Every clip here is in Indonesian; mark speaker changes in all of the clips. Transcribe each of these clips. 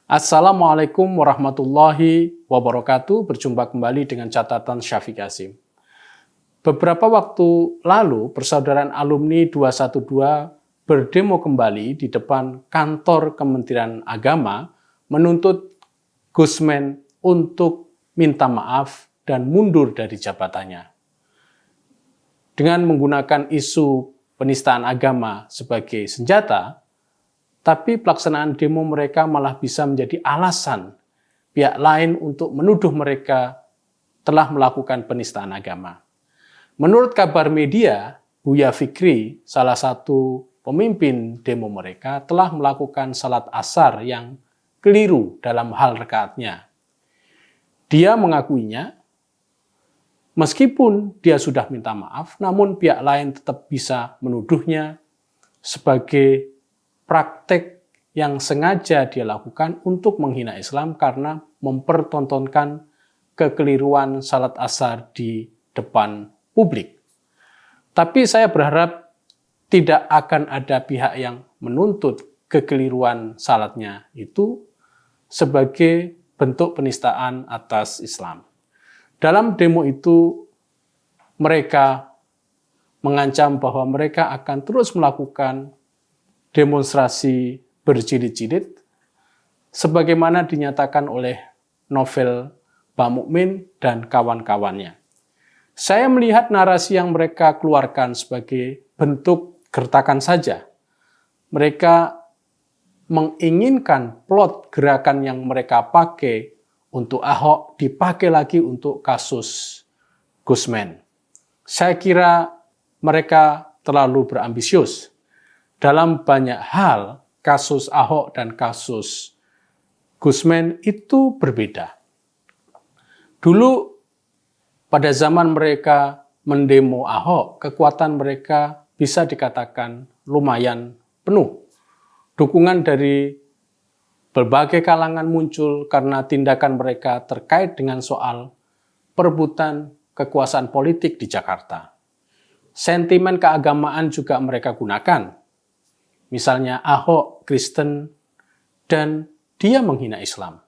Speaker 1: Assalamualaikum warahmatullahi wabarakatuh. Berjumpa kembali dengan catatan Syafiq Hasim. Beberapa waktu lalu, persaudaraan alumni 212 berdemo kembali di depan kantor Kementerian Agama menuntut Gusmen untuk minta maaf dan mundur dari jabatannya. Dengan menggunakan isu penistaan agama sebagai senjata, tapi pelaksanaan demo mereka malah bisa menjadi alasan pihak lain untuk menuduh mereka telah melakukan penistaan agama. Menurut kabar media, Buya Fikri, salah satu pemimpin demo mereka, telah melakukan salat asar yang keliru dalam hal rakaatnya. Dia mengakuinya, meskipun dia sudah minta maaf, namun pihak lain tetap bisa menuduhnya sebagai praktek yang sengaja dia lakukan untuk menghina Islam karena mempertontonkan kekeliruan salat asar di depan publik. Tapi saya berharap tidak akan ada pihak yang menuntut kekeliruan salatnya itu sebagai bentuk penistaan atas Islam. Dalam demo itu mereka mengancam bahwa mereka akan terus melakukan demonstrasi berjilid-jilid, sebagaimana dinyatakan oleh novel Pak Mukmin dan kawan-kawannya. Saya melihat narasi yang mereka keluarkan sebagai bentuk gertakan saja. Mereka menginginkan plot gerakan yang mereka pakai untuk Ahok dipakai lagi untuk kasus Gusmen. Saya kira mereka terlalu berambisius. Dalam banyak hal, kasus Ahok dan kasus Gusmen itu berbeda. Dulu, pada zaman mereka mendemo Ahok, kekuatan mereka bisa dikatakan lumayan penuh. Dukungan dari berbagai kalangan muncul karena tindakan mereka terkait dengan soal perebutan kekuasaan politik di Jakarta. Sentimen keagamaan juga mereka gunakan. Misalnya Ahok Kristen dan dia menghina Islam.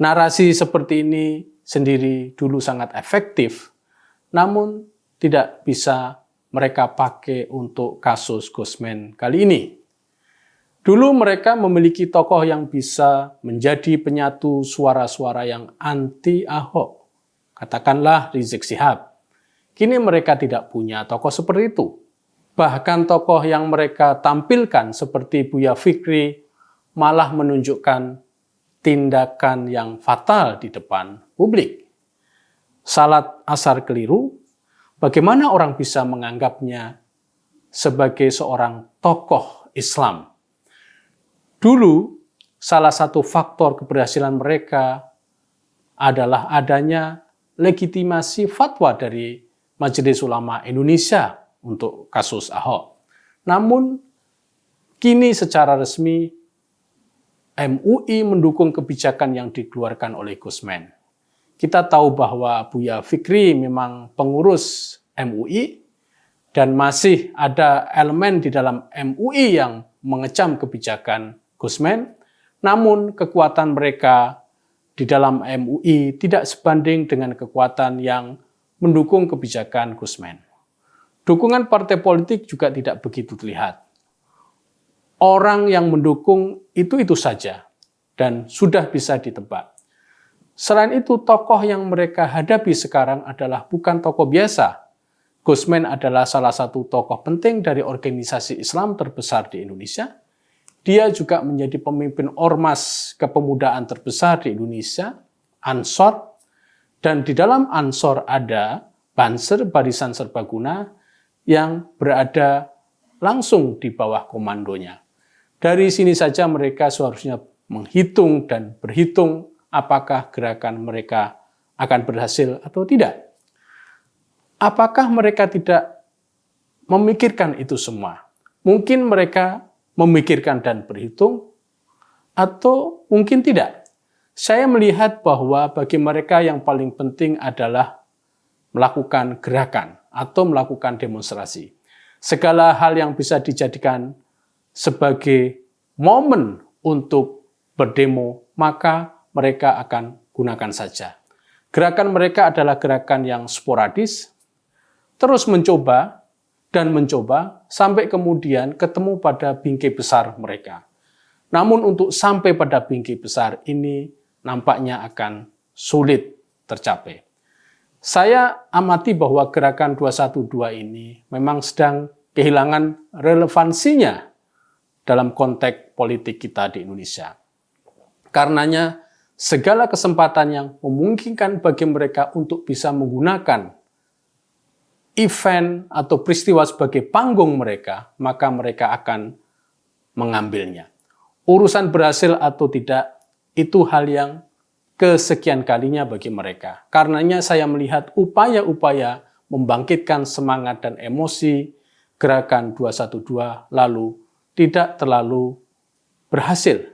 Speaker 1: Narasi seperti ini sendiri dulu sangat efektif, namun tidak bisa mereka pakai untuk kasus Gusmen kali ini. Dulu mereka memiliki tokoh yang bisa menjadi penyatu suara-suara yang anti Ahok. Katakanlah Rizik Syihab. Kini mereka tidak punya tokoh seperti itu. Bahkan tokoh yang mereka tampilkan seperti Buya Fikri malah menunjukkan tindakan yang fatal di depan publik. Salat asar keliru, bagaimana orang bisa menganggapnya sebagai seorang tokoh Islam? Dulu, salah satu faktor keberhasilan mereka adalah adanya legitimasi fatwa dari Majelis Ulama Indonesia untuk kasus Ahok. Namun, kini secara resmi MUI mendukung kebijakan yang dikeluarkan oleh Gusmen. Kita tahu bahwa Buya Fikri memang pengurus MUI dan masih ada elemen di dalam MUI yang mengecam kebijakan Gusmen. Namun, kekuatan mereka di dalam MUI tidak sebanding dengan kekuatan yang mendukung kebijakan Gusmen. Dukungan partai politik juga tidak begitu terlihat. Orang yang mendukung itu saja dan sudah bisa ditebak. Selain itu, tokoh yang mereka hadapi sekarang adalah bukan tokoh biasa. Gusmen adalah salah satu tokoh penting dari organisasi Islam terbesar di Indonesia. Dia juga menjadi pemimpin ormas kepemudaan terbesar di Indonesia, Ansor, dan di dalam Ansor ada Banser, Barisan Serbaguna, yang berada langsung di bawah komandonya. Dari sini saja mereka seharusnya menghitung dan berhitung apakah gerakan mereka akan berhasil atau tidak. Apakah mereka tidak memikirkan itu semua? Mungkin mereka memikirkan dan berhitung, atau mungkin tidak. Saya melihat bahwa bagi mereka yang paling penting adalah melakukan gerakan atau melakukan demonstrasi. Segala hal yang bisa dijadikan sebagai momen untuk berdemo maka mereka akan gunakan saja. Gerakan mereka adalah gerakan yang sporadis, terus mencoba dan mencoba sampai kemudian ketemu pada bingkai besar mereka. Namun untuk sampai pada bingkai besar ini nampaknya akan sulit tercapai. Saya amati bahwa gerakan 212 ini memang sedang kehilangan relevansinya dalam konteks politik kita di Indonesia. Karenanya segala kesempatan yang memungkinkan bagi mereka untuk bisa menggunakan event atau peristiwa sebagai panggung mereka, maka mereka akan mengambilnya. Urusan berhasil atau tidak, itu hal yang kesekian kalinya bagi mereka. Karenanya saya melihat upaya-upaya membangkitkan semangat dan emosi gerakan 212 lalu tidak terlalu berhasil.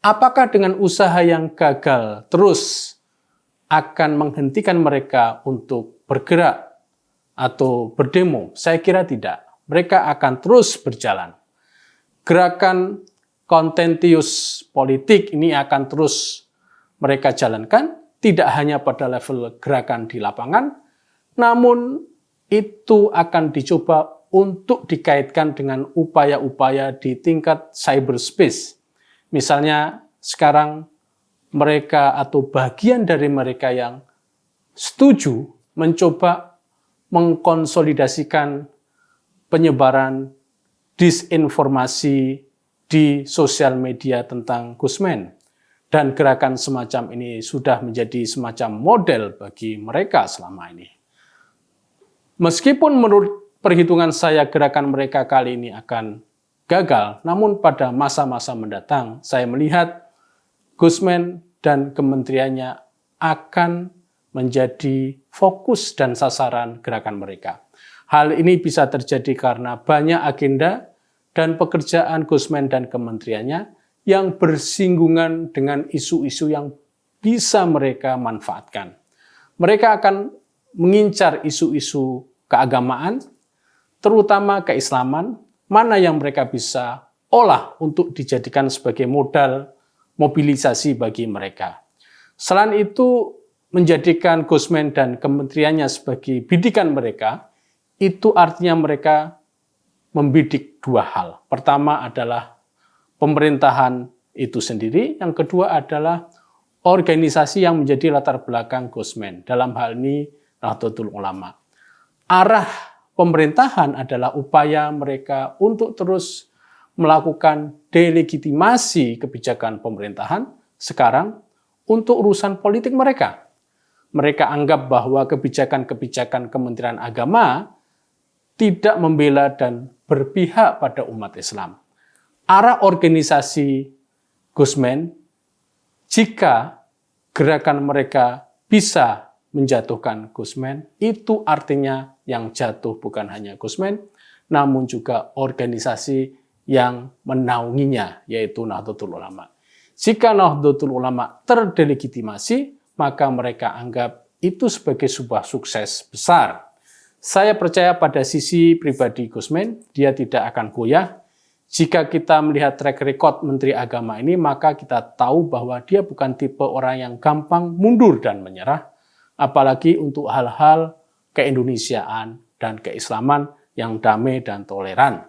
Speaker 1: Apakah dengan usaha yang gagal terus akan menghentikan mereka untuk bergerak atau berdemo? Saya kira tidak. Mereka akan terus berjalan. Gerakan kontentius politik ini akan terus mereka jalankan, tidak hanya pada level gerakan di lapangan, namun itu akan dicoba untuk dikaitkan dengan upaya-upaya di tingkat cyberspace. Misalnya sekarang mereka atau bagian dari mereka yang setuju mencoba mengkonsolidasikan penyebaran disinformasi di sosial media tentang Gusmen. Dan gerakan semacam ini sudah menjadi semacam model bagi mereka selama ini. Meskipun menurut perhitungan saya gerakan mereka kali ini akan gagal, namun pada masa-masa mendatang saya melihat Gusmen dan kementeriannya akan menjadi fokus dan sasaran gerakan mereka. Hal ini bisa terjadi karena banyak agenda dan pekerjaan Gusmen dan kementeriannya yang bersinggungan dengan isu-isu yang bisa mereka manfaatkan. Mereka akan mengincar isu-isu keagamaan, terutama keislaman, mana yang mereka bisa olah untuk dijadikan sebagai modal mobilisasi bagi mereka. Selain itu, menjadikan Gusmen dan kementeriannya sebagai bidikan mereka, itu artinya mereka membidik dua hal. Pertama adalah pemerintahan itu sendiri, yang kedua adalah organisasi yang menjadi latar belakang Gusmen, dalam hal ini Nahdlatul Ulama. Arah pemerintahan adalah upaya mereka untuk terus melakukan delegitimasi kebijakan pemerintahan sekarang untuk urusan politik mereka. Mereka anggap bahwa kebijakan-kebijakan Kementerian Agama tidak membela dan berpihak pada umat Islam. Arah organisasi Gusmen, jika gerakan mereka bisa menjatuhkan Gusmen, itu artinya yang jatuh bukan hanya Gusmen, namun juga organisasi yang menaunginya, yaitu Nahdlatul Ulama. Jika Nahdlatul Ulama terdelegitimasi, maka mereka anggap itu sebagai sebuah sukses besar. Saya percaya pada sisi pribadi Gusmen, dia tidak akan goyah. Jika kita melihat track record Menteri Agama ini, maka kita tahu bahwa dia bukan tipe orang yang gampang mundur dan menyerah, apalagi untuk hal-hal keindonesiaan dan keislaman yang damai dan toleran.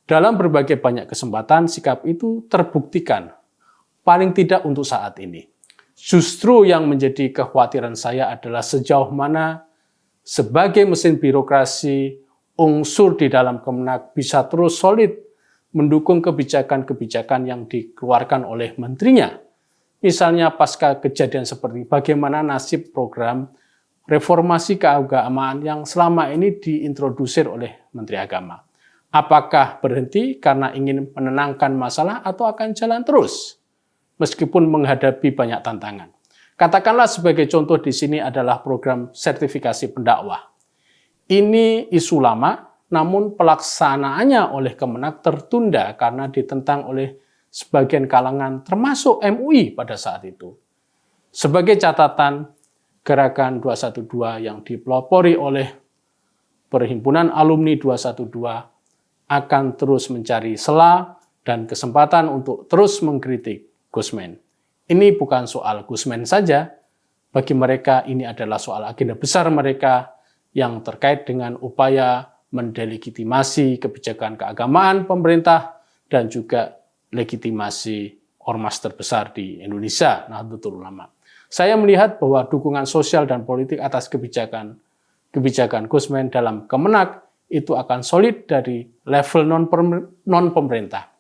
Speaker 1: Dalam berbagai banyak kesempatan, sikap itu terbuktikan, paling tidak untuk saat ini. Justru yang menjadi kekhawatiran saya adalah sejauh mana sebagai mesin birokrasi, unsur di dalam Kemenak bisa terus solid mendukung kebijakan-kebijakan yang dikeluarkan oleh menterinya. Misalnya pasca kejadian seperti bagaimana nasib program reformasi keagamaan yang selama ini diintrodusir oleh Menteri Agama. Apakah berhenti karena ingin menenangkan masalah atau akan jalan terus meskipun menghadapi banyak tantangan? Katakanlah sebagai contoh di sini adalah program sertifikasi pendakwah. Ini isu lama, namun pelaksanaannya oleh Kemenak tertunda karena ditentang oleh sebagian kalangan termasuk MUI pada saat itu. Sebagai catatan, gerakan 212 yang dipelopori oleh Perhimpunan Alumni 212 akan terus mencari celah dan kesempatan untuk terus mengkritik Gusmen. ini bukan soal Gusmen saja, bagi mereka ini adalah soal agenda besar mereka yang terkait dengan upaya mendelegitimasi kebijakan keagamaan pemerintah dan juga legitimasi ormas terbesar di Indonesia, Nahdlatul Ulama. Saya melihat bahwa dukungan sosial dan politik atas kebijakan Gusmen dalam Kemenak itu akan solid dari level non-pemerintah.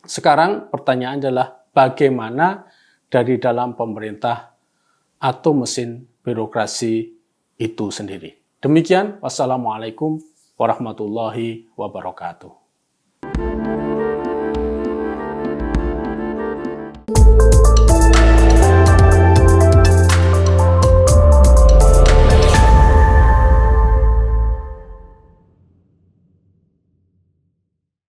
Speaker 1: Sekarang pertanyaan adalah bagaimana dari dalam pemerintah atau mesin birokrasi itu sendiri. Demikian, wassalamualaikum warahmatullahi wabarakatuh.